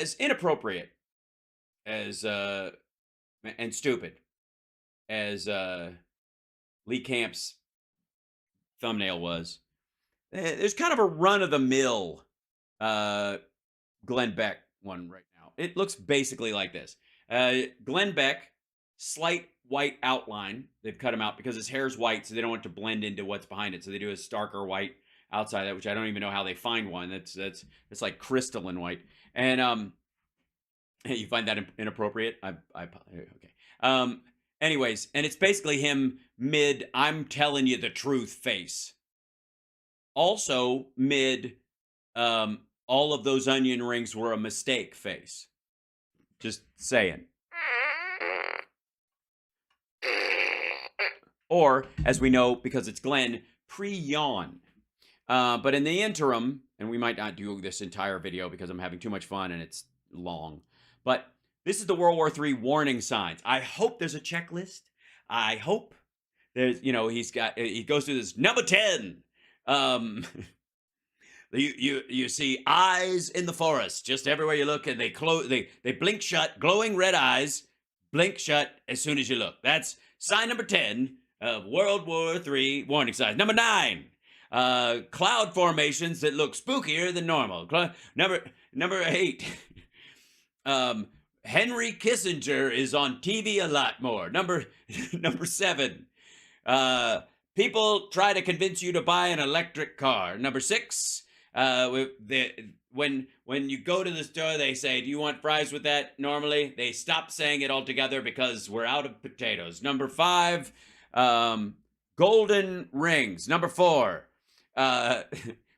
as inappropriate as and stupid as Lee Camp's thumbnail was, there's kind of a run-of-the-mill Glenn Beck one right now. It looks basically like this. Glenn Beck, slight white outline. They've cut him out because his hair's white, so they don't want it to blend into what's behind it. So they do a starker white outside of that, which I don't even know how they find one. That's like crystalline white. And you find that inappropriate? Okay. Anyways, and it's basically him mid "I'm telling you the truth" face. Also mid all of those onion rings were a mistake face. Just saying. Or, as we know, because it's Glenn, pre-yawn. But in the interim, and we might not do this entire video because I'm having too much fun and it's long, but this is the World War III warning signs. I hope there's a checklist. I hope there's, he goes through this. Number 10. You see eyes in the forest just everywhere you look, and they blink shut, glowing red eyes, blink shut as soon as you look. That's sign number 10 of World War III warning signs. Number 9, cloud formations that look spookier than normal. Number 8, Henry Kissinger is on TV a lot more. Number 7, people try to convince you to buy an electric car. Number 6, when you go to the store, they say, "Do you want fries with that?" Normally, they stop saying it altogether because we're out of potatoes. Number 5, golden rings. Number 4,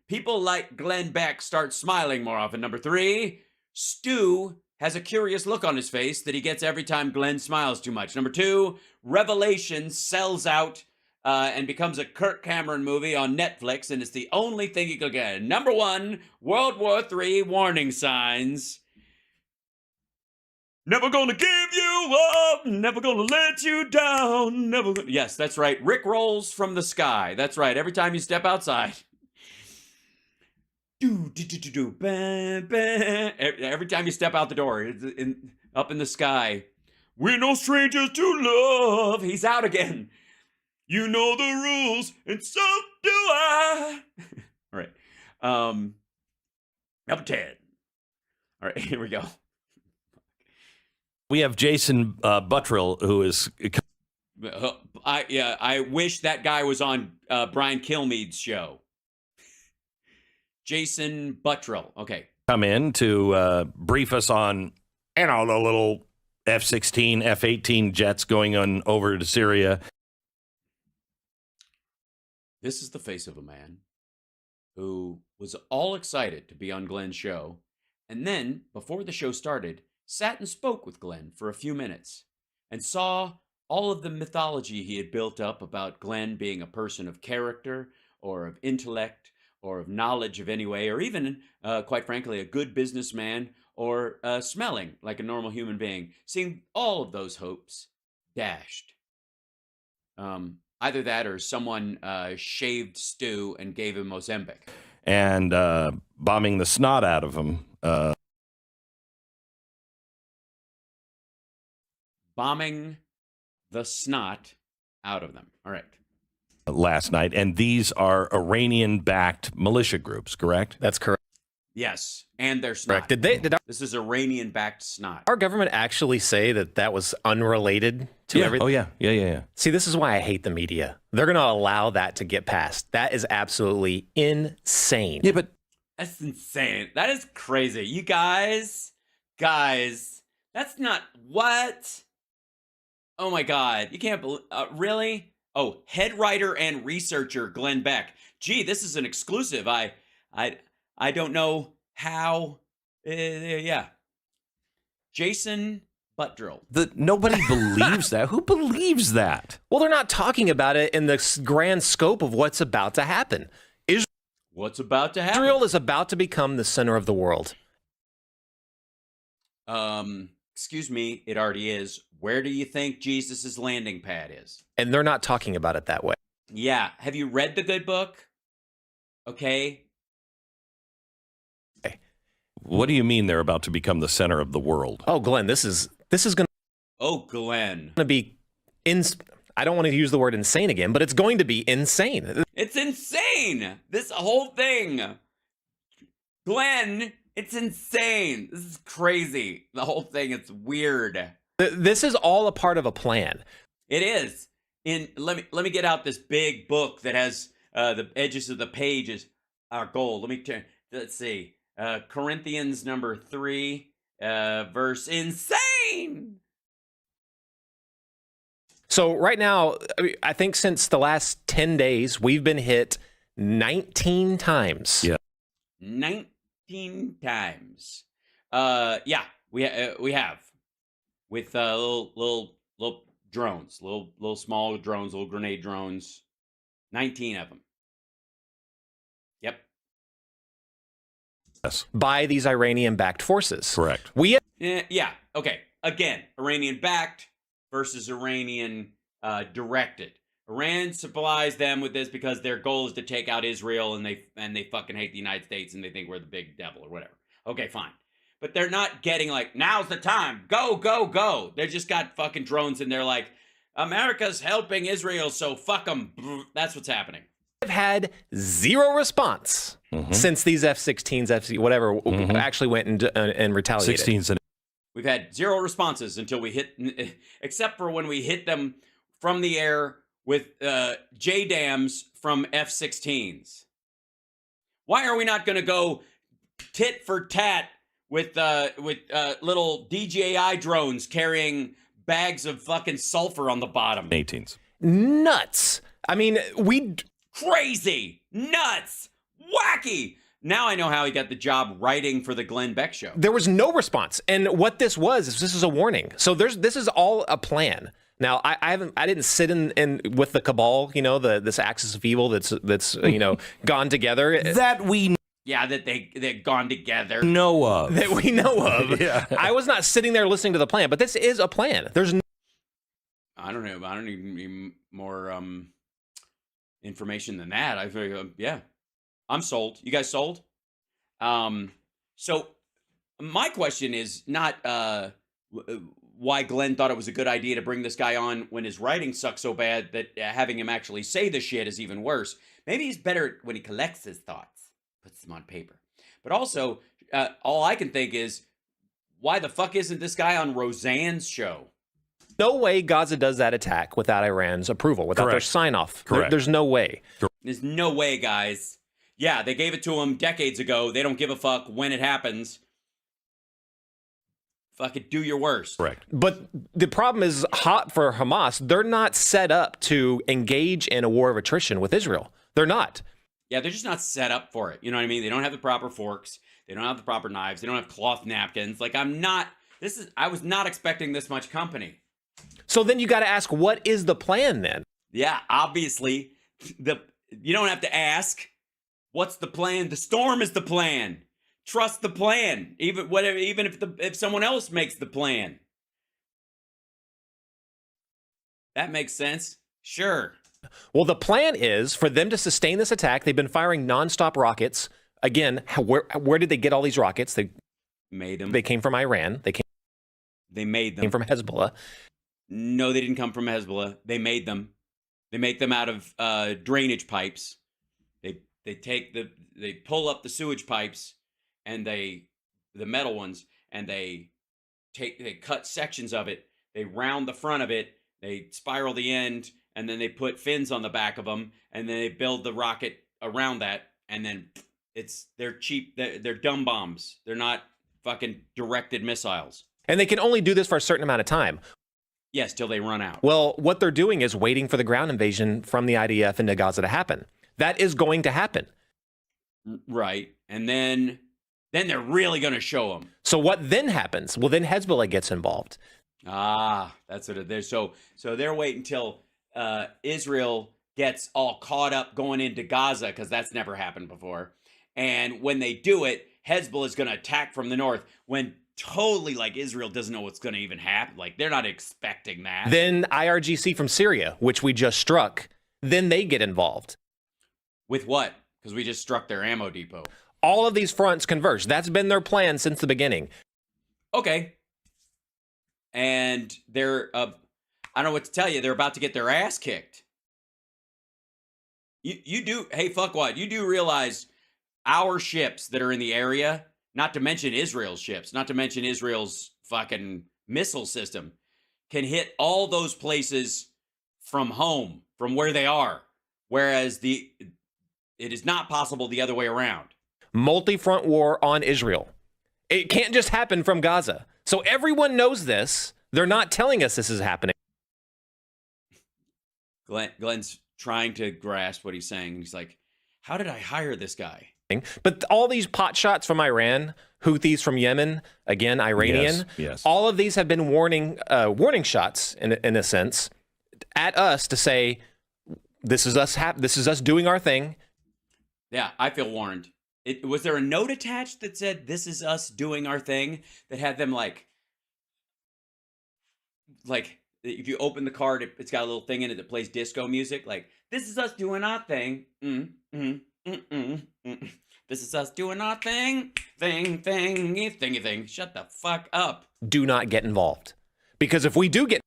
people like Glenn Beck start smiling more often. Number 3, Stu has a curious look on his face that he gets every time Glenn smiles too much. Number 2, Revelation sells out and becomes a Kirk Cameron movie on Netflix, and it's the only thing you can get. Number 1, World War III warning signs. Never gonna give you up, never gonna let you down, Yes, that's right. Rick rolls from the sky. That's right. Every time you step outside. Every time you step out the door, it's up in the sky. We're no strangers to love. He's out again. You know the rules, and so do I. All right. Number 10. All right, here we go. We have Jason Butrill, who is... I wish that guy was on Brian Kilmeade's show. Jason Butrill. Okay. Come in to brief us on, the little F-16, F-18 jets going on over to Syria. This is the face of a man who was all excited to be on Glenn's show, and then, before the show started, sat and spoke with Glenn for a few minutes and saw all of the mythology he had built up about Glenn being a person of character or of intellect or of knowledge of any way, or even, quite frankly, a good businessman or smelling like a normal human being, seeing all of those hopes dashed. Either that or someone shaved Stu and gave him Ozempic. And bombing the snot out of him. Bombing the snot out of them. All right. Last night. And these are Iranian-backed militia groups, correct? That's correct. Yes, and they're snot. Correct. This is Iranian-backed snot. Our government actually say that was unrelated to everything? Oh, yeah. See, this is why I hate the media. They're going to allow that to get passed. That is absolutely insane. Yeah, but... That's insane. That is crazy. You guys, that's not... What? Oh, my God. You can't believe... really? Oh, head writer and researcher Glenn Beck. Gee, this is an exclusive. I don't know how. Yeah. Jason Butrill. Nobody believes that. Who believes that? Well, they're not talking about it in the grand scope of what's about to happen. What's about to happen? Israel is about to become the center of the world. Excuse me, it already is. Where do you think Jesus' landing pad is? And they're not talking about it that way. Yeah. Have you read the good book? Okay. What do you mean they're about to become the center of the world? Oh, Glenn, this is going Oh, Glenn. to be I don't want to use the word insane again, but it's going to be insane. It's insane. This whole thing. Glenn, it's insane. This is crazy. The whole thing, it's weird. This is all a part of a plan. It is. Let me get out this big book that has the edges of the pages are gold. Let's see. Corinthians number 3, verse insane. So right now, I think since the last 10 days, we've been hit 19 times. Yeah. 19 times. Yeah, we have with little drones, little small drones, little grenade drones. 19 of them. Yep. Yes. By these Iranian-backed forces. Correct. Yeah. Okay. Again, Iranian-backed versus Iranian directed. Iran supplies them with this because their goal is to take out Israel, and they fucking hate the United States, and they think we're the big devil or whatever. Okay, fine. But they're not getting like, now's the time. Go, go, go. They just got fucking drones, and they're like, America's helping Israel, so fuck them. That's what's happening. I've had zero response since these F-16s, whatever, actually went and retaliated. 16s. We've had zero responses until we hit, except for when we hit them from the air with JDAMs from F-16s. Why are we not going to go tit for tat with little DJI drones carrying bags of fucking sulfur on the bottom? 18s. Nuts. I mean, Crazy, nuts, wacky. Now I know how he got the job writing for the Glenn Beck show. There was no response. And what this was is this is a warning. So this is all a plan. Now, I didn't sit in with the cabal, this axis of evil that's gone together. Yeah, that they've gone together. Know of. That we know of. Yeah. I was not sitting there listening to the plan, but this is a plan. There's I don't know. I don't need more information than that. I feel yeah. I'm sold. You guys sold? So my question is not why Glenn thought it was a good idea to bring this guy on when his writing sucks so bad that having him actually say the shit is even worse. Maybe he's better when he collects his thoughts, puts them on paper. But also, all I can think is, why the fuck isn't this guy on Roseanne's show? no way Gaza does that attack without Iran's approval, without their sign-off. There's no way. There's no way, guys. Yeah, they gave it to him decades ago. They don't give a fuck when it happens. Fucking do your worst. Correct. But the problem is, hot for Hamas, they're not set up to engage in a war of attrition with Israel. They're not. Yeah, they're just not set up for it. You know what I mean? They don't have the proper forks. They don't have the proper knives. They don't have cloth napkins. Like, I was not expecting this much company. So then you got to ask, what is the plan then? Yeah, obviously, you don't have to ask. What's the plan? The storm is the plan. Trust the plan, even if someone else makes the plan. That makes sense. Sure. Well, the plan is for them to sustain this attack. They've been firing nonstop rockets. Again, where did they get all these rockets? They made them. They came from Iran. They made them. Came from Hezbollah. No, they didn't come from Hezbollah. They made them. They make them out of drainage pipes. They pull up the sewage pipes and the metal ones, and they cut sections of it. They round the front of it. They spiral the end, and then they put fins on the back of them, and then they build the rocket around that, and then they're cheap. They're dumb bombs. They're not fucking directed missiles. And they can only do this for a certain amount of time. Yes, till they run out. Well, what they're doing is waiting for the ground invasion from the IDF into Gaza to happen. That is going to happen. Right. And then they're really going to show them. So what then happens? Well, then Hezbollah gets involved. Ah, that's what it is. So they're waiting until Israel gets all caught up going into Gaza, because that's never happened before. And when they do it, Hezbollah is going to attack from the north, when totally, like, Israel doesn't know what's going to even happen. Like, they're not expecting that. Then IRGC from Syria, which we just struck, then they get involved. With what? Because we just struck their ammo depot. All of these fronts converge. That's been their plan since the beginning. Okay. And they're, I don't know what to tell you. They're about to get their ass kicked. You do, hey, fuck what? You do realize our ships that are in the area, not to mention Israel's ships, not to mention Israel's fucking missile system, can hit all those places from home, from where they are. Whereas it is not possible the other way around. Multi-front war on Israel. It can't just happen from Gaza. So everyone knows this. They're not telling us this is happening. Glenn's trying to grasp what he's saying. He's like, how did I hire this guy? But all these pot shots from Iran, Houthis from Yemen, again, Iranian, yes. all of these have been warning shots, in a sense, at us to say, this is us doing our thing. Yeah, I feel warned. Was there a note attached that said, this is us doing our thing, that had them like if you open the card, it's got a little thing in it that plays disco music, like, this is us doing our thing. This is us doing our thing. Thing. Shut the fuck up. Do not get involved. Because if we do get...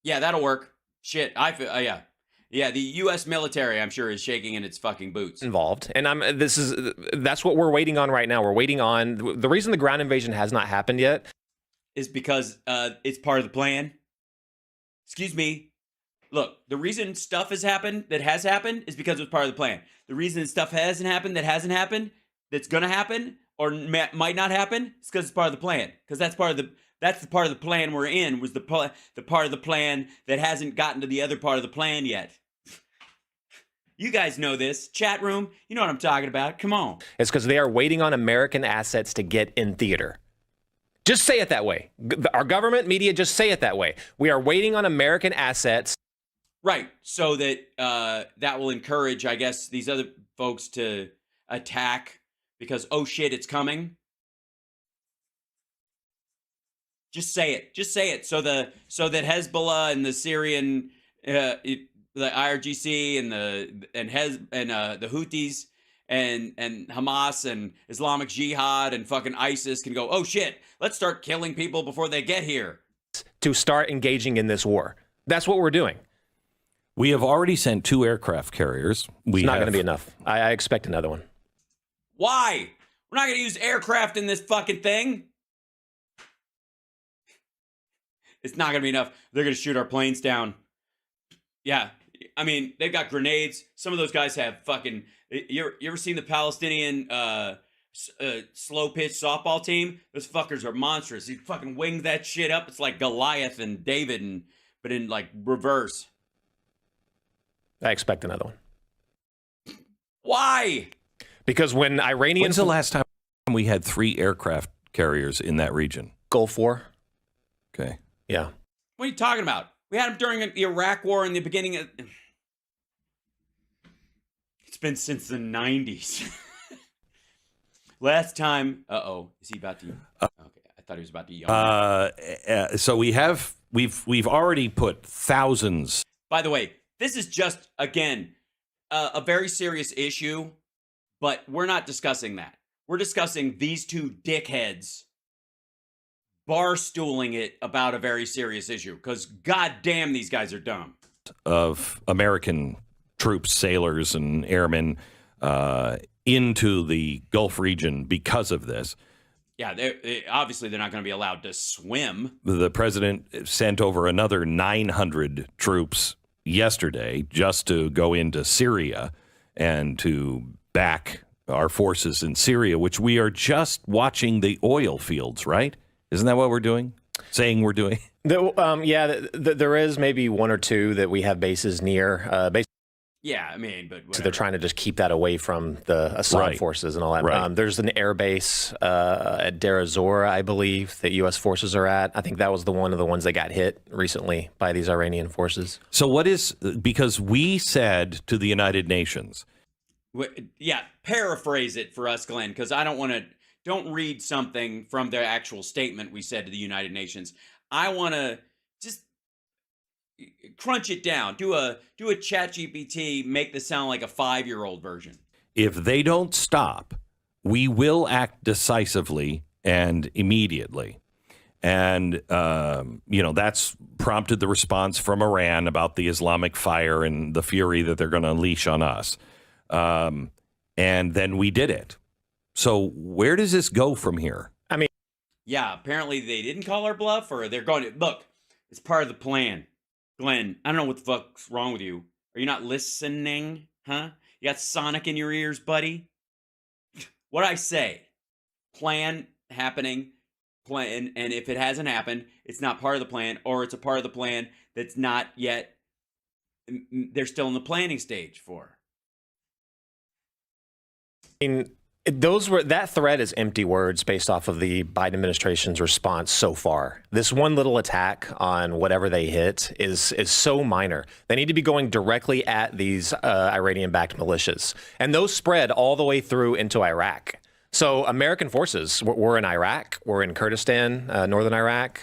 Yeah, that'll work. Shit, I feel, yeah. Yeah, the U.S. military, I'm sure, is shaking in its fucking boots. Involved. And that's what we're waiting on right now. We're waiting on... The reason the ground invasion has not happened yet is because it's part of the plan. Excuse me. Look, the reason stuff has happened is because it was part of the plan. The reason stuff hasn't happened, that's going to happen, or might not happen, is because it's part of the plan. Because that's the part of the plan we're in, was the part of the plan that hasn't gotten to the other part of the plan yet. You guys know this. Chat room, you know what I'm talking about. Come on. It's because they are waiting on American assets to get in theater. Just say it that way. Our government media just say it that way. We are waiting on American assets. Right. So that that will encourage, I guess, these other folks to attack because, oh shit, it's coming. Just say it. Just say it. So that Hezbollah and the Syrian, the IRGC and the Houthis and Hamas and Islamic Jihad and fucking ISIS can go, oh shit, let's start killing people before they get here. To start engaging in this war. That's what we're doing. We have already sent 2 aircraft carriers. It's not going to be enough. I expect another one. Why? We're not going to use aircraft in this fucking thing. It's not going to be enough. They're going to shoot our planes down. Yeah. I mean, they've got grenades. Some of those guys have fucking... You ever seen the Palestinian slow pitch softball team? Those fuckers are monstrous. You fucking wing that shit up. It's like Goliath and David, but in like reverse. I expect another one. Why? Because when Iranians... When's the last time we had 3 aircraft carriers in that region? Gulf War. Okay. Yeah. What are you talking about? We had them during the Iraq War in the beginning of... It's been since the 90s. Last time... Uh-oh. Is he about to... Okay. I thought he was about to yawn. So we've already put thousands... By the way, this is just, again, a very serious issue, but we're not discussing that. We're discussing these 2 dickheads bar stooling it about a very serious issue, because goddamn, these guys are dumb. Of American troops, sailors, and airmen into the Gulf region because of this. Yeah, obviously they're not going to be allowed to swim. The president sent over another 900 troops yesterday just to go into Syria and to back our forces in Syria, which we are just watching the oil fields, right? Isn't that what we're doing? Saying we're doing? There is maybe 1 or 2 that we have bases near. Yeah, I mean, but whatever. So they're trying to just keep that away from the Assad forces and all that. Right. There's an air base at Deir ez-Zor, I believe, that U.S. forces are at. I think that was one of the ones that got hit recently by these Iranian forces. So what is, because we said to the United Nations. Yeah, paraphrase it for us, Glenn, because I don't read something from their actual statement we said to the United Nations. I want to just crunch it down. Do a ChatGPT, make this sound like a 5-year-old version. if they don't stop, we will act decisively and immediately. And, that's prompted the response from Iran about the Islamic fire and the fury that they're going to unleash on us. And then we did it. So where does this go from here? Yeah, apparently they didn't call our bluff, or they're going to look. It's part of the plan. Glenn, I don't know what the fuck's wrong with you. Are you not listening? Huh? You got Sonic in your ears, buddy? What I say? Plan happening. Plan, and if it hasn't happened, it's not part of the plan, or it's a part of the plan that's not yet. They're still in the planning stage for. That threat is empty words based off of the Biden administration's response so far. This one little attack on whatever they hit is so minor. They need to be going directly at these Iranian-backed militias, and those spread all the way through into Iraq. So American forces were in Iraq, we're in Kurdistan, northern Iraq.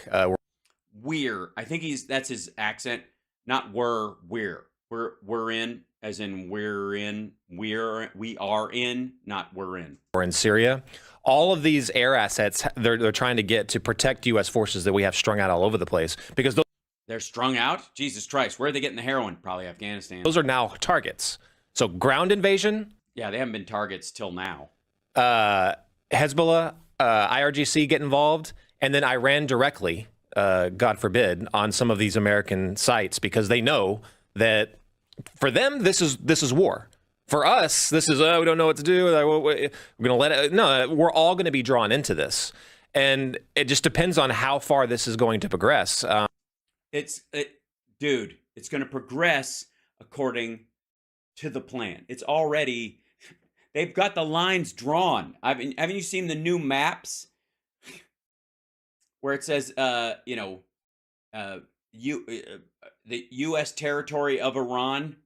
We're. I think that's his accent. Not we're in. As in we're in, we are in, not we're in. We're in Syria. All of these air assets they're trying to get to protect U.S. forces that we have strung out all over the place, because they're strung out? Jesus Christ, where are they getting the heroin? Probably Afghanistan. Those are now targets. So ground invasion. Yeah, they haven't been targets till now. Hezbollah, IRGC get involved, and then Iran directly, God forbid, on some of these American sites, because they know that for them, this is war. For us, this is, we don't know what to do. We're going to let it. No, we're all going to be drawn into this. And it just depends on how far this is going to progress. Dude, it's going to progress according to the plan. It's already, they've got the lines drawn. Haven't you seen the new maps where it says, the U.S. territory of Iran,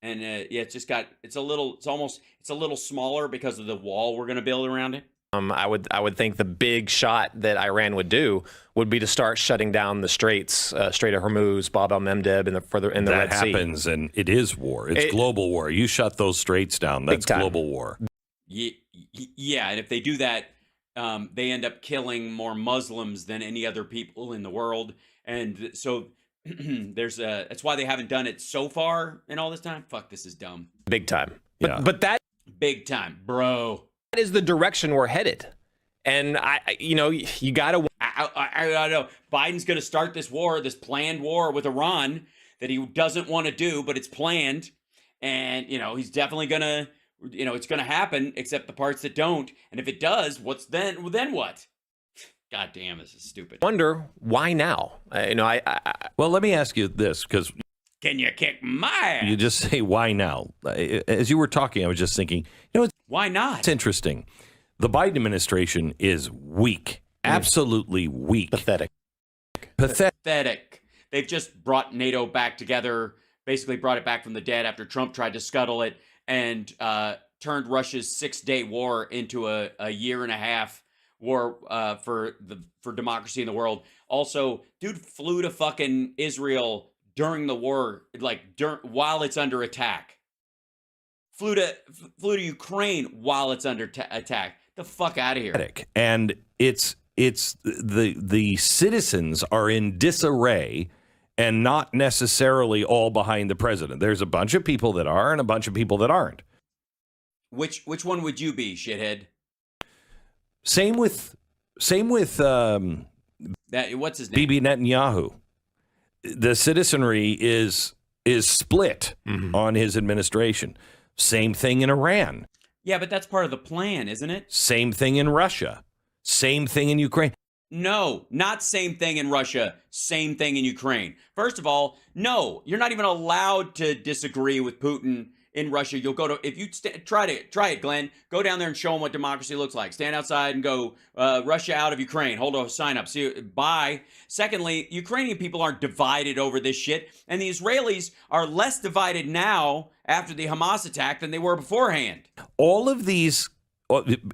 and it's a little smaller because of the wall we're going to build around it. I would think the big shot that Iran would do would be to start shutting down the straits, Strait of Hormuz, Bab el-Mandeb, and the Red Sea. That happens, and it is war. It's global war. You shut those straits down, that's global war. Yeah, and if they do that, they end up killing more Muslims than any other people in the world, and so. That's why they haven't done it so far in all this time. Fuck, this is dumb. Big time. But that big time, bro. That is the direction we're headed. And you gotta. I know Biden's gonna start this planned war with Iran that he doesn't want to do, but it's planned, and he's definitely gonna. It's gonna happen, except the parts that don't. And if it does, what's then? Then what? God damn, this is stupid. Wonder why now? Well, let me ask you this, because can you kick my ass? You just say why now? As you were talking, I was just thinking, why not? It's interesting. The Biden administration is weak, absolutely weak, pathetic. They've just brought NATO back together, basically brought it back from the dead after Trump tried to scuttle it, and turned Russia's 6-day war into a year and a half war for democracy in the world. Also, dude flew to fucking Israel during the war, while it's under attack. Flew to Ukraine while it's under attack. The fuck out of here. And it's the citizens are in disarray, and not necessarily all behind the president. There's a bunch of people that are and a bunch of people that aren't. Which one would you be, shithead? Same with that. What's his name? Bibi Netanyahu. The citizenry is split on his administration. Same thing in Iran. Yeah, but that's part of the plan, isn't it? Same thing in Russia. Same thing in Ukraine. No, not same thing in Russia. Same thing in Ukraine. First of all, no, you're not even allowed to disagree with Putin in Russia. You'll go to, if you try it, Glenn, go down there and show them what democracy looks like. Stand outside and go, Russia out of Ukraine. Hold a sign up. See, bye. Secondly, Ukrainian people aren't divided over this shit. And the Israelis are less divided now after the Hamas attack than they were beforehand. All of these,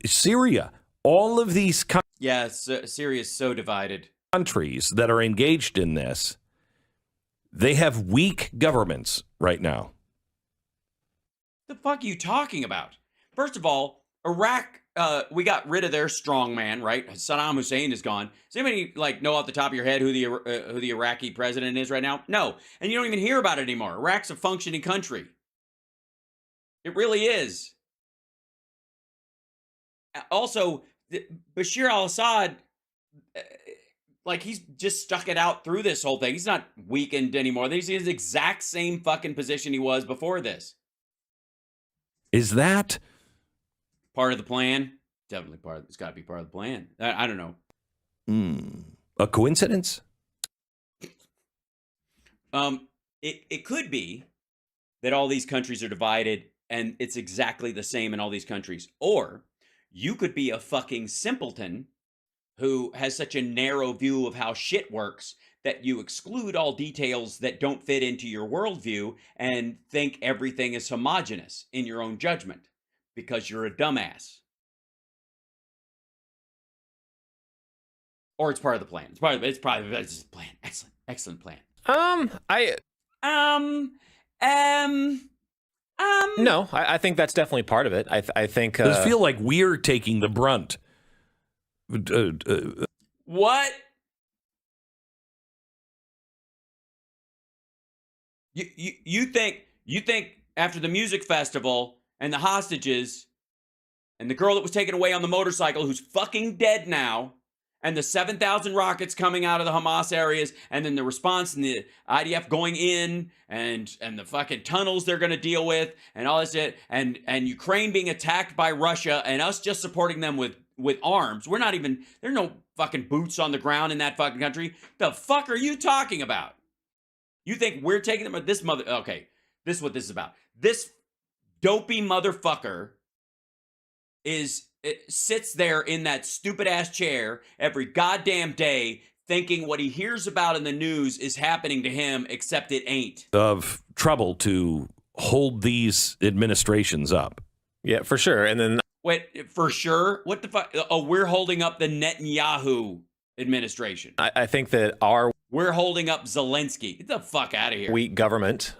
Syria, all of these Syria is so divided. Countries that are engaged in this, they have weak governments right now. The fuck are you talking about? First of all, Iraq, we got rid of their strong man, right? Saddam Hussein is gone. Does anybody know off the top of your head who the Iraqi president is right now? No, and you don't even hear about it anymore. Iraq's a functioning country. It really is. Also, Bashir al-Assad, he's just stuck it out through this whole thing. He's not weakened anymore. He's in the exact same fucking position he was before this. Is that part of the plan? Definitely part of it's got to be part of the plan. I don't know. A coincidence? It could be that all these countries are divided and it's exactly the same in all these countries. Or you could be a fucking simpleton who has such a narrow view of how shit works that you exclude all details that don't fit into your worldview and think everything is homogenous in your own judgment because you're a dumbass. Or it's part of the plan. It's probably the plan. Excellent plan. No, I think that's definitely part of it. I think. Does it feel like we're taking the brunt? What? You think after the music festival and the hostages and the girl that was taken away on the motorcycle who's fucking dead now, and the 7,000 rockets coming out of the Hamas areas, and then the response and the IDF going in, and the fucking tunnels they're going to deal with, and all this shit, and Ukraine being attacked by Russia, and us just supporting them with arms. We're not even, there's no fucking boots on the ground in that fucking country. The fuck are you talking about? You think we're taking them? This is what this is about. This dopey motherfucker sits there in that stupid ass chair every goddamn day thinking what he hears about in the news is happening to him, except it ain't. Of trouble to hold these administrations up. Yeah, for sure. And then wait, for sure? What the fuck? Oh, we're holding up the Netanyahu administration. I think that we're holding up Zelensky. Get the fuck out of here. Weak government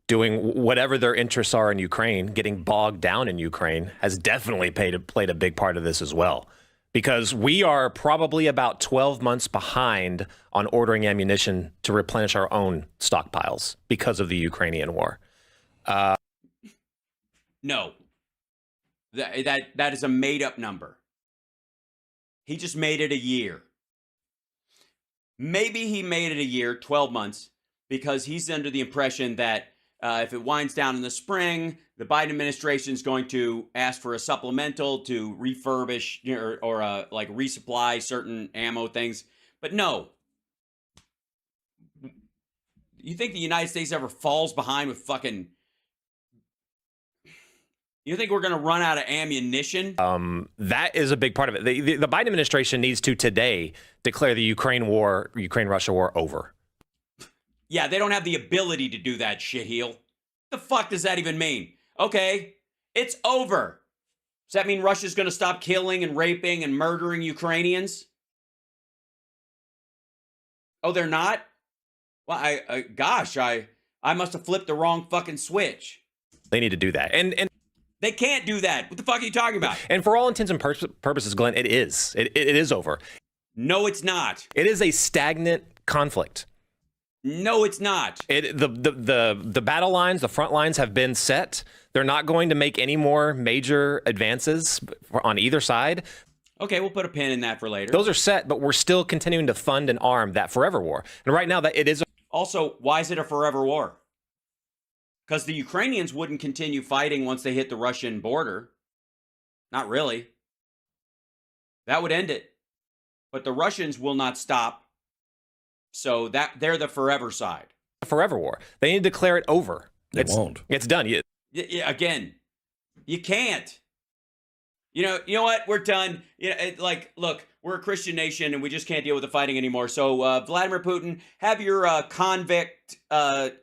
doing whatever their interests are in Ukraine, getting bogged down in Ukraine, has definitely played a big part of this as well. Because we are probably about 12 months behind on ordering ammunition to replenish our own stockpiles because of the Ukrainian war. No. That is a made-up number. He just made it a year. Maybe he made it a year, 12 months, because he's under the impression that if it winds down in the spring, the Biden administration is going to ask for a supplemental to refurbish or resupply certain ammo things. But no. You think the United States ever falls behind with fucking... You think we're going to run out of ammunition? That is a big part of it. The Biden administration needs to today declare the Ukraine-Russia war over. Yeah, they don't have the ability to do that, shitheel. The fuck does that even mean? Okay, it's over. Does that mean Russia's going to stop killing and raping and murdering Ukrainians? Oh, they're not? Well, I must have flipped the wrong fucking switch. They need to do that. And they can't do that. What the fuck are you talking about? And for all intents and purposes, Glenn, it is. It is over. No, it's not. It is a stagnant conflict. No, it's not. The battle lines, the front lines have been set. They're not going to make any more major advances on either side. Okay, we'll put a pin in that for later. Those are set, but we're still continuing to fund and arm that forever war. And right now, that it is. Also, why is it a forever war? Because the Ukrainians wouldn't continue fighting once they hit the Russian border. Not really. That would end it. But the Russians will not stop. So they're the forever side. Forever war. They need to declare it over. They won't. It's done. Again, you can't. You know what? We're done. Look, we're a Christian nation and we just can't deal with the fighting anymore. So Vladimir Putin, have your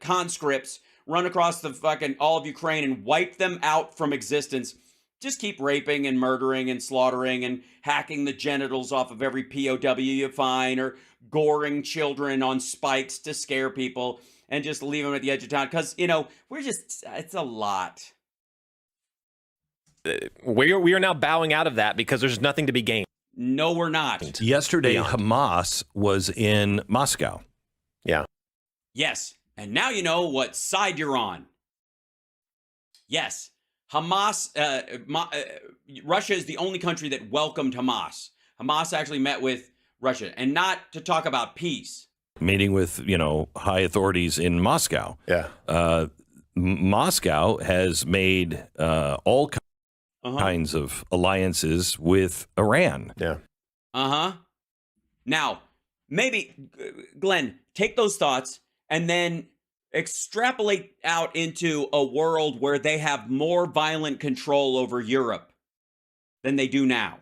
conscripts run across the fucking all of Ukraine and wipe them out from existence. Just keep raping and murdering and slaughtering and hacking the genitals off of every POW you find, or goring children on spikes to scare people, and just leave them at the edge of town. Because, it's a lot. We are now bowing out of that because there's nothing to be gained. No, we're not. Yesterday, Beyond. Hamas was in Moscow. Yeah. Yes. And now you know what side you're on. Yes. Hamas, Russia is the only country that welcomed Hamas. Hamas actually met with Russia, and not to talk about peace. Meeting with, high authorities in Moscow. Yeah. Moscow has made all kinds of alliances with Iran. Yeah. Now, maybe, Glenn, take those thoughts and then extrapolate out into a world where they have more violent control over Europe than they do now.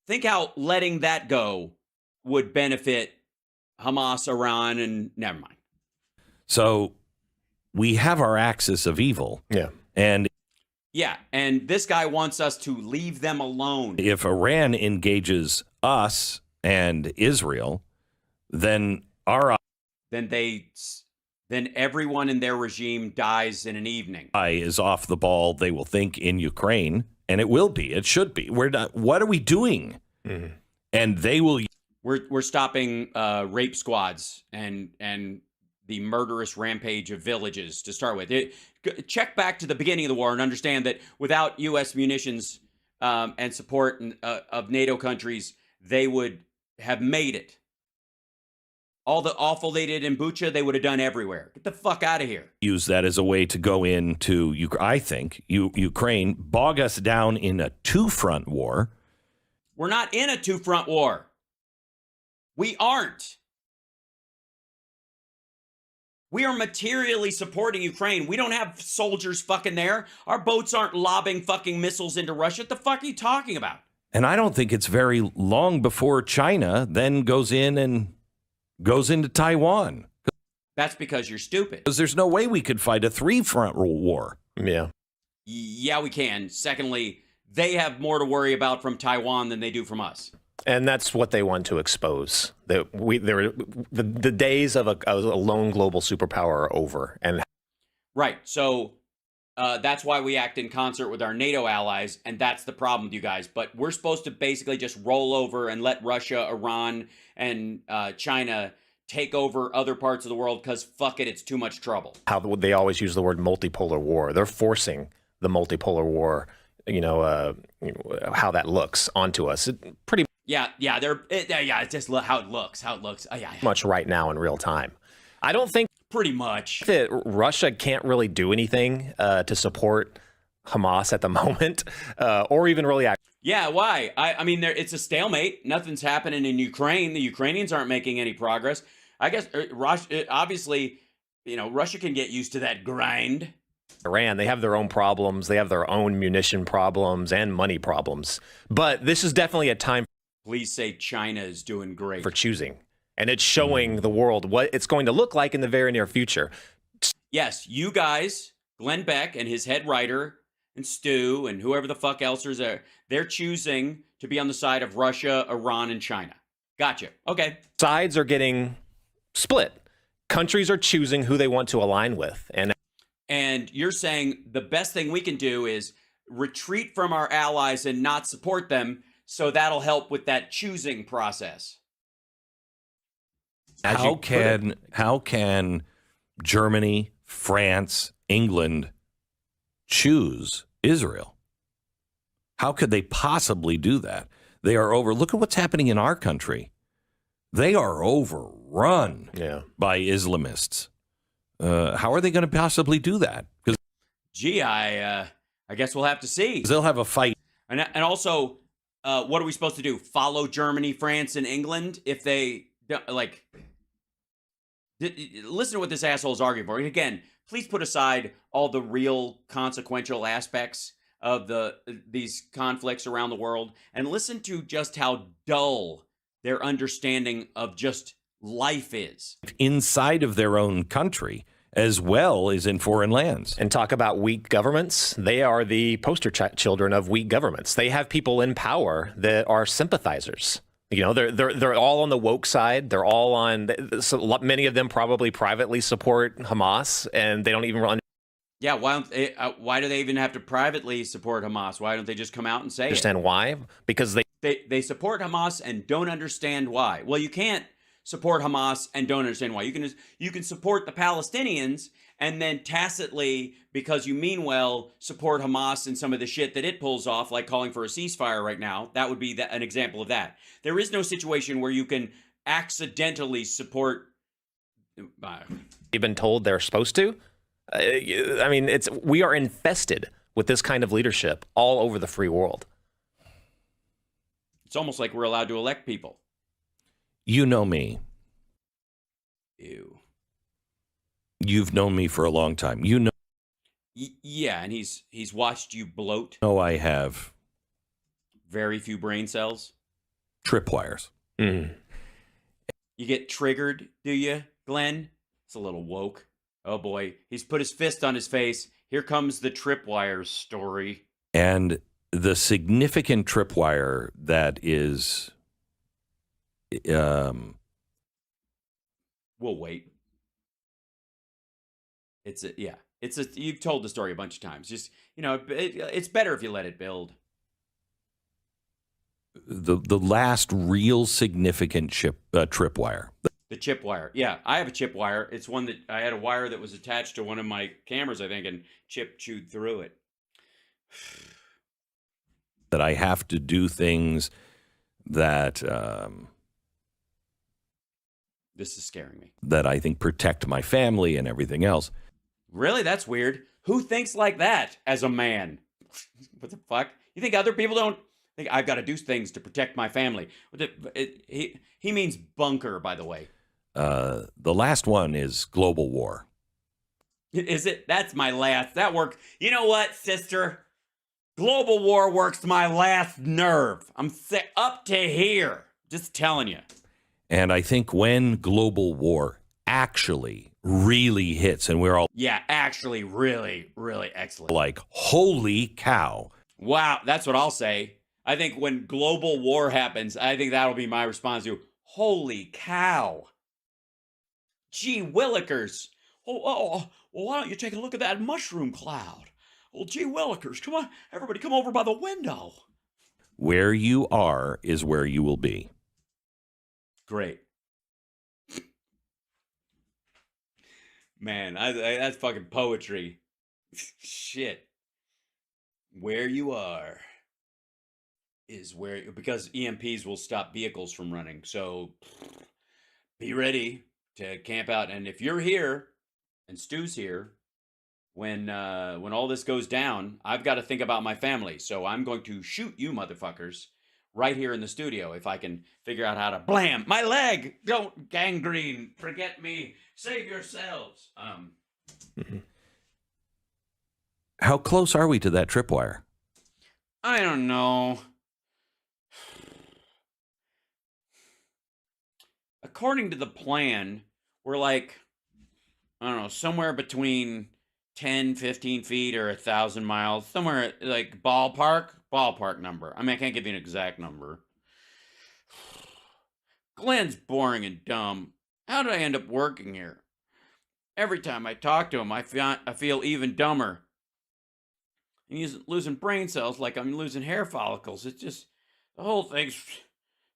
Think how letting that go would benefit Hamas, Iran, and never mind. So we have our axis of evil. Yeah. And and this guy wants us to leave them alone. if Iran engages us and Israel, then then everyone in their regime dies in an evening. eye is off the ball. They will think in Ukraine, and it will be. It should be. We're not. What are we doing? Mm-hmm. And they will. We're stopping rape squads and the murderous rampage of villages to start with. Check back to the beginning of the war and understand that without U.S. munitions and support of NATO countries, they would have made it. All the awful they did in Bucha, they would have done everywhere. Get the fuck out of here. Use that as a way to go into, I think, Ukraine, bog us down in a two-front war. We're not in a two-front war. We aren't. We are materially supporting Ukraine. We don't have soldiers fucking there. Our boats aren't lobbing fucking missiles into Russia. What the fuck are you talking about? And I don't think it's very long before China then goes into Taiwan. That's because you're stupid. Because there's no way we could fight a three-front war. Yeah. Yeah, we can. Secondly, they have more to worry about from Taiwan than they do from us. And that's what they want to expose. The days of a lone global superpower are over. And right. So that's why we act in concert with our NATO allies, and that's the problem with you guys. But we're supposed to basically just roll over and let Russia, Iran, and China take over other parts of the world because fuck it, it's too much trouble. how they always use the word multipolar war. They're forcing the multipolar war, how that looks onto us. Pretty It's just how it looks. much right now in real time. I don't think Pretty much. that Russia can't really do anything to support Hamas at the moment, or even really act. Yeah, why? I mean, it's a stalemate. Nothing's happening in Ukraine. The Ukrainians aren't making any progress. I guess obviously, Russia can get used to that grind. Iran, they have their own problems. They have their own munition problems and money problems. But this is definitely a time Please say China is doing great. for choosing. And it's showing the world what it's going to look like in the very near future. Yes, you guys, Glenn Beck and his head writer, and Stu, and whoever the fuck else is there, they're choosing to be on the side of Russia, Iran, and China. Gotcha. Okay. Sides are getting split. Countries are choosing who they want to align with. And you're saying the best thing we can do is retreat from our allies and not support them, so that'll help with that choosing process. How can Germany, France, England choose Israel? How could they possibly do that? They are look at what's happening in our country. They are overrun by Islamists. How are they going to possibly do that? Because Gee, I guess we'll have to see. they'll have a fight. And also, what are we supposed to do? Follow Germany, France, and England if they listen to what this asshole's arguing for. Again, please put aside all the real consequential aspects of these conflicts around the world and listen to just how dull their understanding of just life is. Inside of their own country, as well as in foreign lands. And talk about weak governments. They are the poster children of weak governments. They have people in power that are sympathizers. They're all on the woke side. They're all on. So many of them probably privately support Hamas, and they don't even run. Yeah, why do they even have to privately support Hamas? Why don't they just come out and say it? Understand why? Because They support Hamas and don't understand why. Well, you can't support Hamas and don't understand why. You can support the Palestinians and then tacitly, because you mean well, support Hamas and some of the shit that it pulls off, like calling for a ceasefire right now. That would be an example of that. There is no situation where you can accidentally support. they've been told they're supposed to. I mean, we are infested with this kind of leadership all over the free world. It's almost like we're allowed to elect people. You know me. Ew. You've known me for a long time. You know. Yeah, and he's watched you bloat. No, I have Very few brain cells. tripwires. Mm. You get triggered, do you, Glenn? It's a little woke. Oh boy, he's put his fist on his face. Here comes the tripwires story. And the significant tripwire that is, We'll wait. You've told the story a bunch of times. Just, it's better if you let it build. the last real significant tripwire. The chip wire. Yeah, I have a chip wire. It's one that I had a wire that was attached to one of my cameras, I think, and chip chewed through it. That I have to do things that This is scaring me. that I think protect my family and everything else. Really? That's weird. Who thinks like that as a man? What the fuck? You think other people don't think I've got to do things to protect my family? He means bunker, by the way. The last one is global war. Is it? That's my last. That worked. You know what, sister? Global war works my last nerve. I'm sick up to here. Just telling you. And I think when global war actually really hits, and we're all Yeah, actually, really, really excellent. like, holy cow. Wow, that's what I'll say. I think when global war happens, I think that'll be my response to, holy cow. Gee willikers. Well, why don't you take a look at that mushroom cloud? Well, gee willikers, come on, everybody come over by the window. Where you are is where you will be. Great. Man, that's fucking poetry. Shit. Where you are is where, because EMPs will stop vehicles from running. So be ready to camp out. And if you're here and Stu's here, when all this goes down, I've got to think about my family. So I'm going to shoot you motherfuckers right here in the studio if I can figure out how to blam my leg. Don't gangrene. Forget me. Save yourselves. How close are we to that tripwire? I don't know. According to the plan, we're like, I don't know, somewhere between 10, 15 feet or 1,000 miles, somewhere like ballpark number. I mean, I can't give you an exact number. Glenn's boring and dumb. How did I end up working here? Every time I talk to him, I feel even dumber. He's losing brain cells like I'm losing hair follicles. It's just, the whole thing's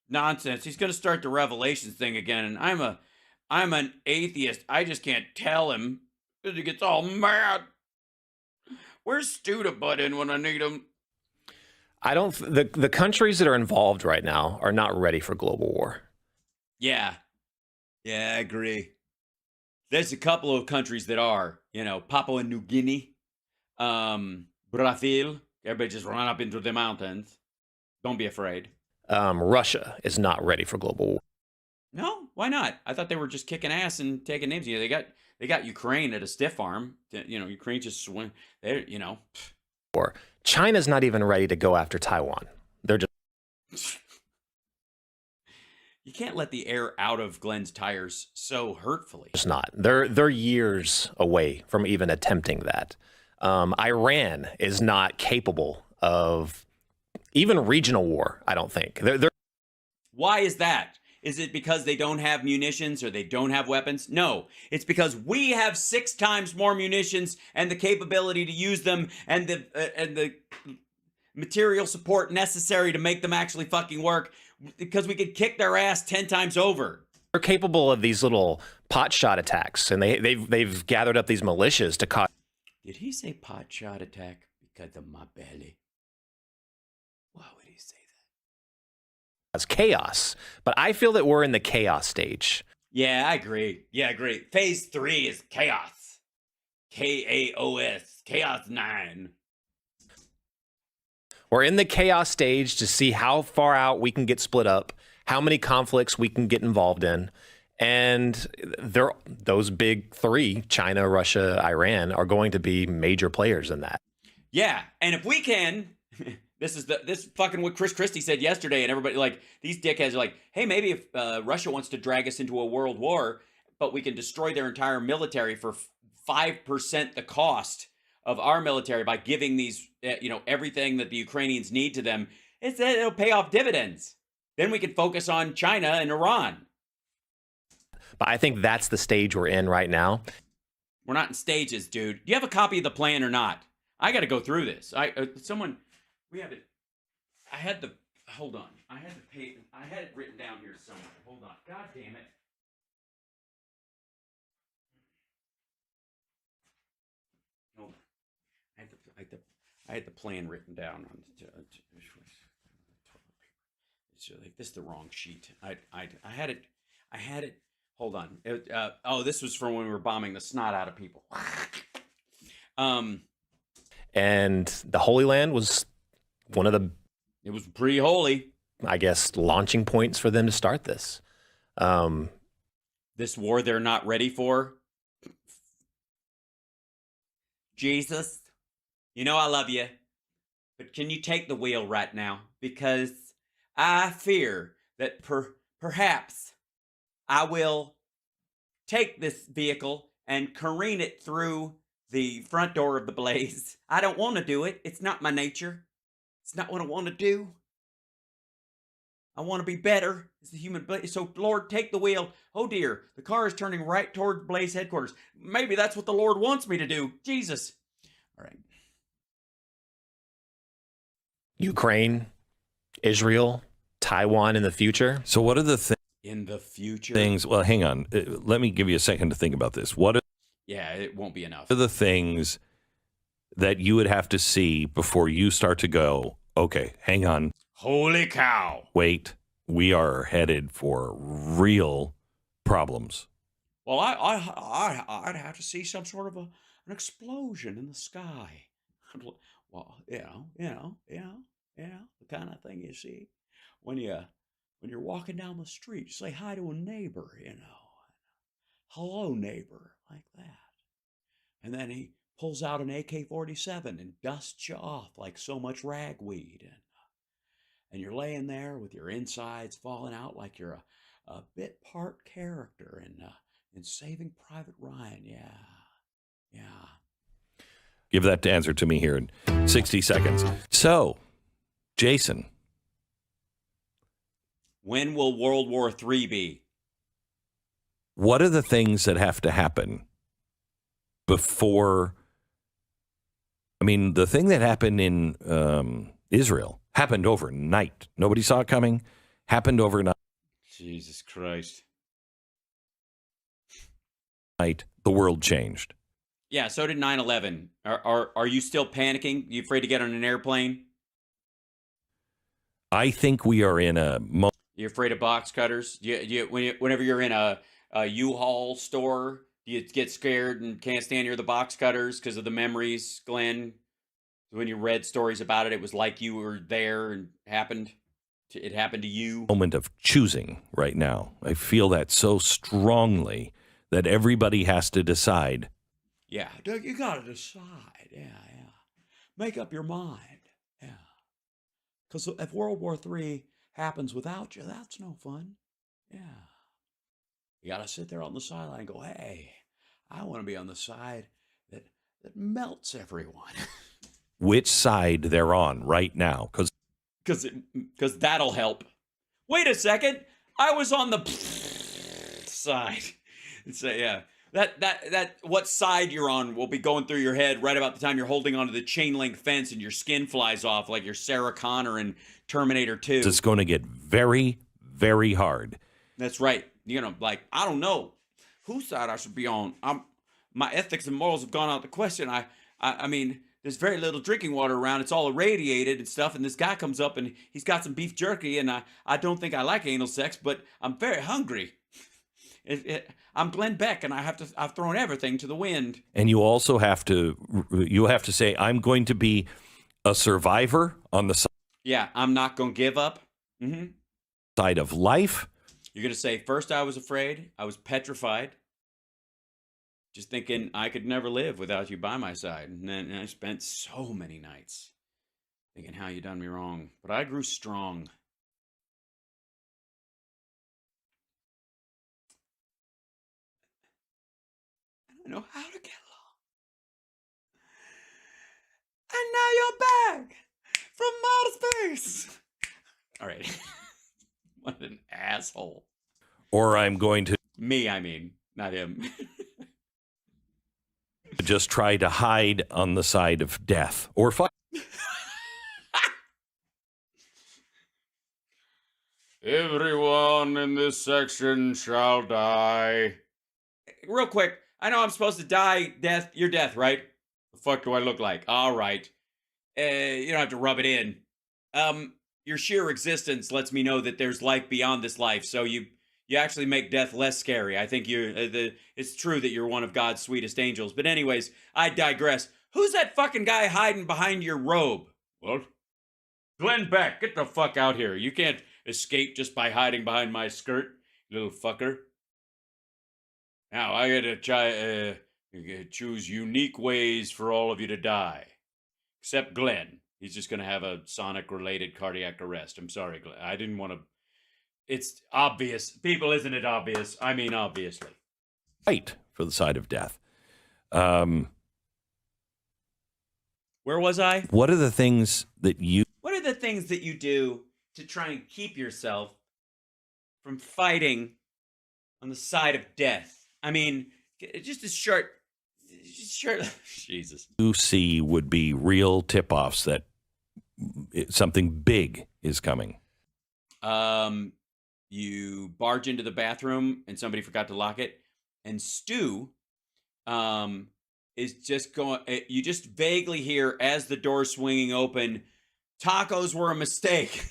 nonsense. He's going to start the Revelations thing again, and I'm an atheist. I just can't tell him because he gets all mad. Where's Stu to butt in when I need him? The countries that are involved right now are not ready for global war. Yeah, I agree. There's a couple of countries that are, Papua New Guinea, Brazil. Everybody just run up into the mountains. Don't be afraid. Russia is not ready for global war. No, why not? I thought they were just kicking ass and taking names. They got Ukraine at a stiff arm. Ukraine just went. Or China's not even ready to go after Taiwan. They're just. You can't let the air out of Glenn's tires so hurtfully. It's not. They're years away from even attempting that. Iran is not capable of even regional war, I don't think. Why is that? Is it because they don't have munitions or they don't have weapons? No, it's because we have 6 times more munitions and the capability to use them and the material support necessary to make them actually fucking work, because we could kick their ass 10 times over. They're capable of these little pot shot attacks, and they've gathered up these militias to cause. Did he say pot shot attack because of my belly? Why would he say that? As chaos, but I feel that we're in the chaos stage. Yeah, I agree. Phase 3 is chaos. Chaos. Chaos 9. We're in the chaos stage to see how far out we can get split up, how many conflicts we can get involved in. And those big 3, China, Russia, Iran, are going to be major players in that. Yeah, and if we can, this fucking what Chris Christie said yesterday, and everybody, like, these dickheads are like, hey, maybe if Russia wants to drag us into a world war, but we can destroy their entire military for 5% the cost of our military by giving these, everything that the Ukrainians need to them, it'll pay off dividends. Then we can focus on China and Iran. But I think that's the stage we're in right now. We're not in stages, dude. Do you have a copy of the plan or not? I got to go through this. Hold on. I had it written down here somewhere. Hold on. God damn it. Hold on. I had the plan written down on so like this is the wrong sheet. I had it. Hold on. This was from when we were bombing the snot out of people. And the Holy Land was one of the, it was pretty holy, I guess, launching points for them to start this. This war they're not ready for. Jesus, I love you, but can you take the wheel right now? Because I fear that perhaps I will take this vehicle and careen it through the front door of the Blaze. I don't want to do it. It's not my nature. It's not what I want to do. I want to be better as a human being. So, Lord, take the wheel. Oh, dear. The car is turning right toward Blaze headquarters. Maybe that's what the Lord wants me to do. Jesus. All right. Ukraine, Israel, Taiwan in the future. So what are the in the future things? Well, hang on. Let me give you a second to think about this. Yeah, it won't be enough. What are the things that you would have to see before you start to go, okay, hang on. Holy cow. Wait, we are headed for real problems. Well, I'd have to see some sort of an explosion in the sky. Well, the kind of thing you see when you're walking down the street. You say hi to a neighbor, hello neighbor, like that, and then he pulls out an AK-47 and dusts you off like so much ragweed, and you're laying there with your insides falling out like you're a bit part character in Saving Private Ryan. Yeah. Give that answer to me here in 60 seconds. So, Jason. When will World War III be? What are the things that have to happen before? I mean, the thing that happened in Israel happened overnight. Nobody saw it coming. Happened overnight. Jesus Christ. The world changed. Yeah, so did 9/11. Are you still panicking? You afraid to get on an airplane? I think we are in a moment. You afraid of box cutters? Whenever you're in a U-Haul store, you get scared and can't stand near the box cutters because of the memories, Glenn? When you read stories about it, it was like you were there and it happened to you. Moment of choosing right now. I feel that so strongly that everybody has to decide. Yeah, you got to decide. Yeah. Make up your mind. Yeah. Because if World War III happens without you, that's no fun. Yeah. You got to sit there on the sideline and go, hey, I want to be on the side that melts everyone. Which side they're on right now. Because that'll help. Wait a second. I was on the side. So yeah, that what side you're on will be going through your head right about the time you're holding onto the chain link fence and your skin flies off like you're Sarah Connor in Terminator 2. It's going to get very, very hard. That's right. You know, like, I don't know whose side I should be on. My ethics and morals have gone out the question. I mean, there's very little drinking water around. It's all irradiated and stuff. And this guy comes up and he's got some beef jerky. And I don't think I like anal sex, but I'm very hungry. I'm Glenn Beck, and I've thrown everything to the wind. And you also have to say, I'm going to be a survivor on the Yeah, I'm not going to give up. side of life. You're going to say, first I was afraid. I was petrified. Just thinking I could never live without you by my side. And then I spent so many nights thinking how you done me wrong. But I grew strong. I don't know how to get along. And now you're back from outer space. All right. What an asshole. Or I'm going to Me, I mean, not him. just try to hide on the side of death or fight. Everyone in this section shall die. Real quick, I know I'm supposed to die. You're death, right? The fuck do I look like? All right. You don't have to rub it in. Your sheer existence lets me know that there's life beyond this life. So you actually make death less scary. I think it's true that you're one of God's sweetest angels. But anyways, I digress. Who's that fucking guy hiding behind your robe? What? Glenn Beck, get the fuck out here. You can't escape just by hiding behind my skirt, little fucker. Now I gotta choose unique ways for all of you to die. Except Glenn. He's just gonna have a Sonic-related cardiac arrest. I'm sorry, Glenn. I didn't want to... It's obvious. People, isn't it obvious? I mean, obviously. Fight for the side of death. Where was I? What are the things that you do to try and keep yourself from fighting on the side of death? I mean, just a short... Jesus. see would be real tip-offs that something big is coming? You barge into the bathroom and somebody forgot to lock it, and Stu is just going... You just vaguely hear, as the door swinging open, tacos were a mistake.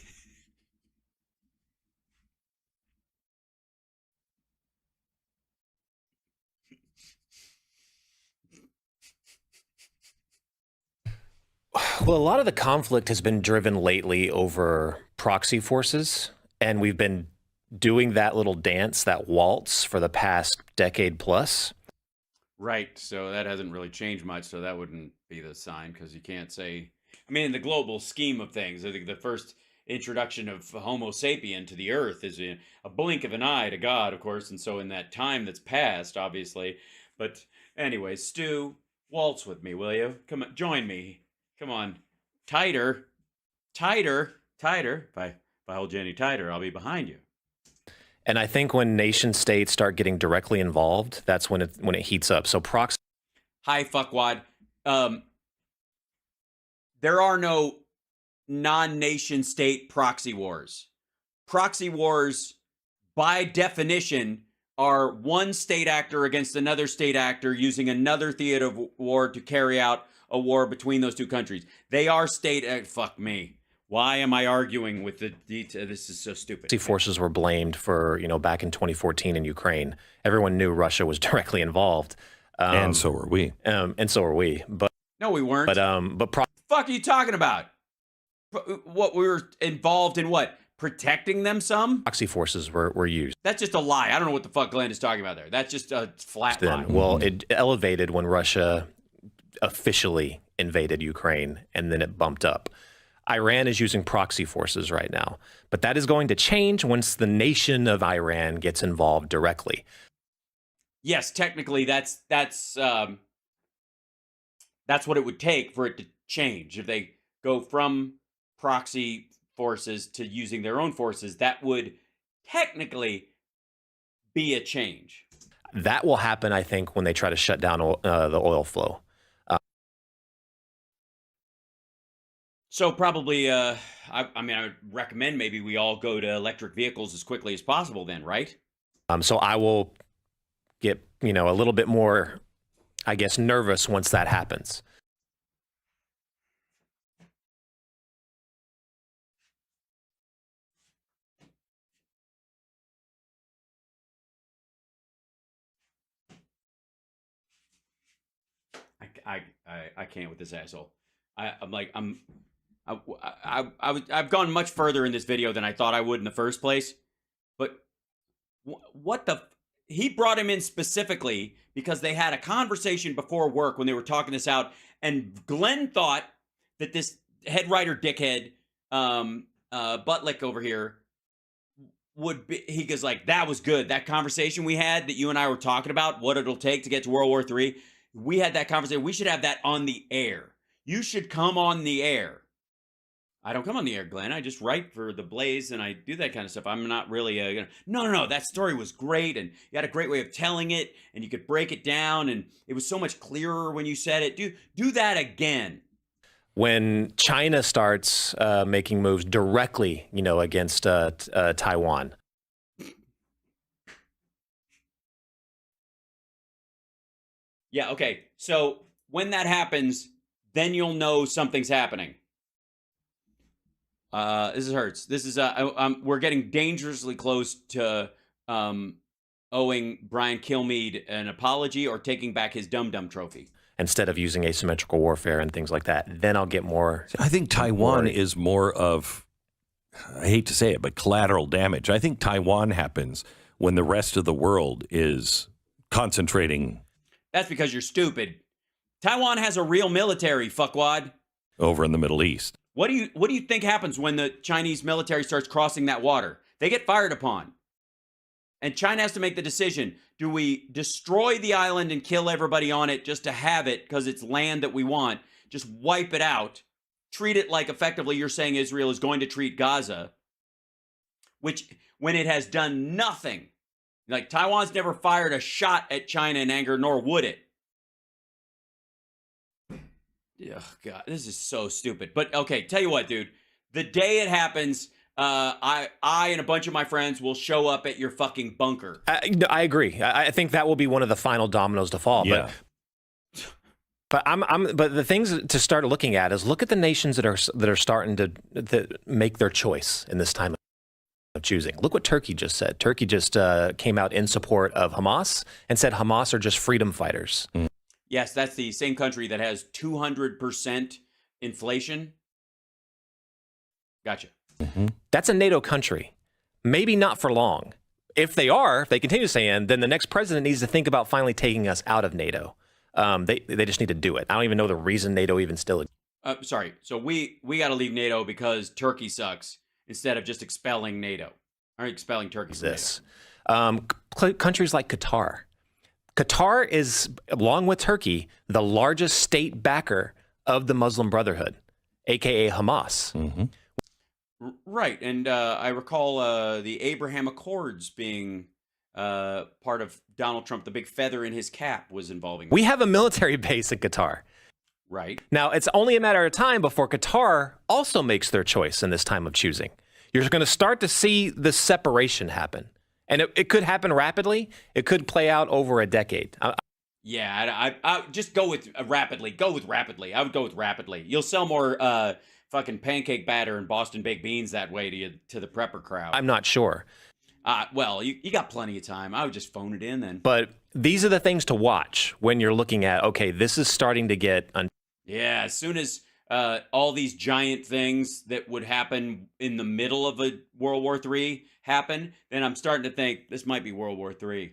Well, a lot of the conflict has been driven lately over proxy forces, and we've been doing that little dance, that waltz, for the past decade plus. Right, so that hasn't really changed much, so that wouldn't be the sign, because you can't say... I mean, in the global scheme of things, I think the first introduction of Homo sapien to the earth is a blink of an eye to God, of course, and so in that time that's passed, obviously. But anyway, Stu, waltz with me, will you? Come on, join me. Come on. Tighter. Tighter. Tighter. If I hold you any tighter, I'll be behind you. And I think when nation states start getting directly involved, that's when it heats up. So proxy... Hi, fuckwad. There are no non-nation state proxy wars. Proxy wars, by definition, are one state actor against another state actor using another theater of war to carry out a war between those two countries. They are state... fuck me. Why am I arguing with the detail? This is so stupid. Forces were blamed for, back in 2014 in Ukraine. Everyone knew Russia was directly involved. And so were we. And so were we. But no, we weren't. But fuck are you talking about? What, we were involved in what? Protecting them some? Proxy forces were used. That's just a lie. I don't know what the fuck Glenn is talking about there. That's just a flat lie. Well, it elevated when Russia officially invaded Ukraine, and then it bumped up. Iran is using proxy forces right now, but that is going to change once the nation of Iran gets involved directly. Yes, technically that's what it would take for it to change. If they go from proxy forces to using their own forces, that would technically be a change. That will happen, I think, when they try to shut down the oil flow. So probably, I mean, I would recommend maybe we all go to electric vehicles as quickly as possible then, right? So I will get, a little bit more, I guess, nervous once that happens. I can't with this asshole. I've gone much further in this video than I thought I would in the first place. But what the? He brought him in specifically because they had a conversation before work when they were talking this out, and Glenn thought that this head writer dickhead, Buttlick over here, would be. He goes like, "That was good. That conversation we had that you and I were talking about, what it'll take to get to World War III. We had that conversation. We should have that on the air. You should come on the air." I don't come on the air, Glenn. I just write for the Blaze and I do that kind of stuff. I'm not really no. That story was great, and you had a great way of telling it, and you could break it down, and it was so much clearer when you said it. Do that again. When China starts making moves directly, against Taiwan. Yeah. Okay. So when that happens, then you'll know something's happening. This is Hertz. This is we're getting dangerously close to owing Brian Kilmeade an apology or taking back his Dum Dum trophy instead of using asymmetrical warfare and things like that. Then I'll get more. I think Taiwan is more of, I hate to say it, but collateral damage. I think Taiwan happens when the rest of the world is concentrating. That's because you're stupid. Taiwan has a real military, fuckwad. Over in the Middle East. What do you think happens when the Chinese military starts crossing that water? They get fired upon. And China has to make the decision. Do we destroy the island and kill everybody on it just to have it because it's land that we want? Just wipe it out. Treat it like effectively you're saying Israel is going to treat Gaza, which when it has done nothing. Like Taiwan's never fired a shot at China in anger, nor would it. Oh, God, this is so stupid. But okay, tell you what, dude. The day it happens, I and a bunch of my friends will show up at your fucking bunker. I agree. I think that will be one of the final dominoes to fall. Yeah. But but the things to start looking at is look at the nations that are starting to make their choice in this time of choosing. Look what Turkey just said. Turkey just came out in support of Hamas and said Hamas are just freedom fighters. Mm. Yes, that's the same country that has 200% inflation. Gotcha. Mm-hmm. That's a NATO country. Maybe not for long. If they continue saying, then the next president needs to think about finally taking us out of NATO. They just need to do it. I don't even know the reason NATO even still exists. Sorry. So we got to leave NATO because Turkey sucks instead of just expelling NATO. Or expelling Turkey from NATO. Countries like Qatar. Qatar is, along with Turkey, the largest state backer of the Muslim Brotherhood, a.k.a. Hamas. Mm-hmm. Right. And I recall the Abraham Accords being part of Donald Trump. The big feather in his cap was involving. We have a military base in Qatar. Right. Now, it's only a matter of time before Qatar also makes their choice in this time of choosing. You're going to start to see the separation happen. And it could happen rapidly. It could play out over a decade. Yeah, I just go with rapidly. Go with rapidly. I would go with rapidly. You'll sell more fucking pancake batter and Boston baked beans that way to the prepper crowd. I'm not sure. Well, you got plenty of time. I would just phone it in then. But these are the things to watch when you're looking at, okay, this is starting to get... Yeah, as soon as all these giant things that would happen in the middle of a World War III happen, then I'm starting to think this might be World War III.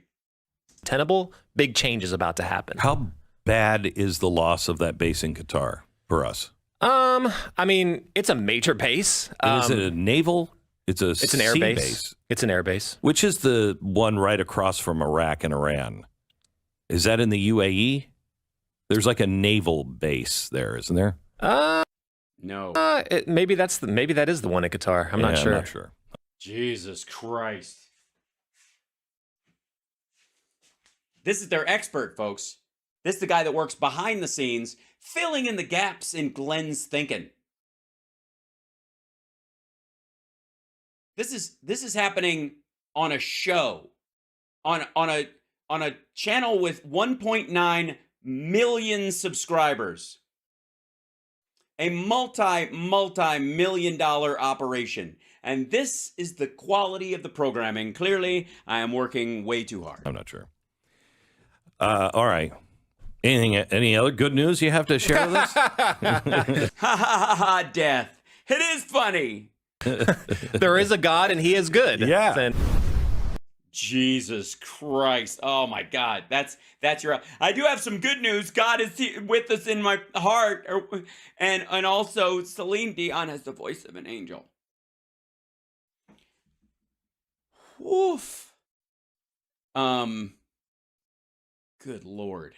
Tenable, big change is about to happen. How bad is the loss of that base in Qatar for us? I mean, it's a major base. Is it a naval? It's an air base. base. It's an air base. Which is the one right across from Iraq and Iran? Is that in the UAE? There's like a naval base there, isn't there? No. Maybe that is the one in Qatar. I'm not sure. I'm not sure. Jesus Christ. This is their expert, folks. This is the guy that works behind the scenes, filling in the gaps in Glenn's thinking. This is happening on a show, on a channel with 1.9 million subscribers. A multi-million-dollar operation. And this is the quality of the programming. Clearly, I am working way too hard. I'm not sure. All right. Any other good news you have to share with us? Ha ha ha ha, death. It is funny. There is a God and he is good. Yeah. And Jesus Christ. Oh my God. That's your, I do have some good news. God is with us in my heart. And also Celine Dion has the voice of an angel. Woof. Good Lord.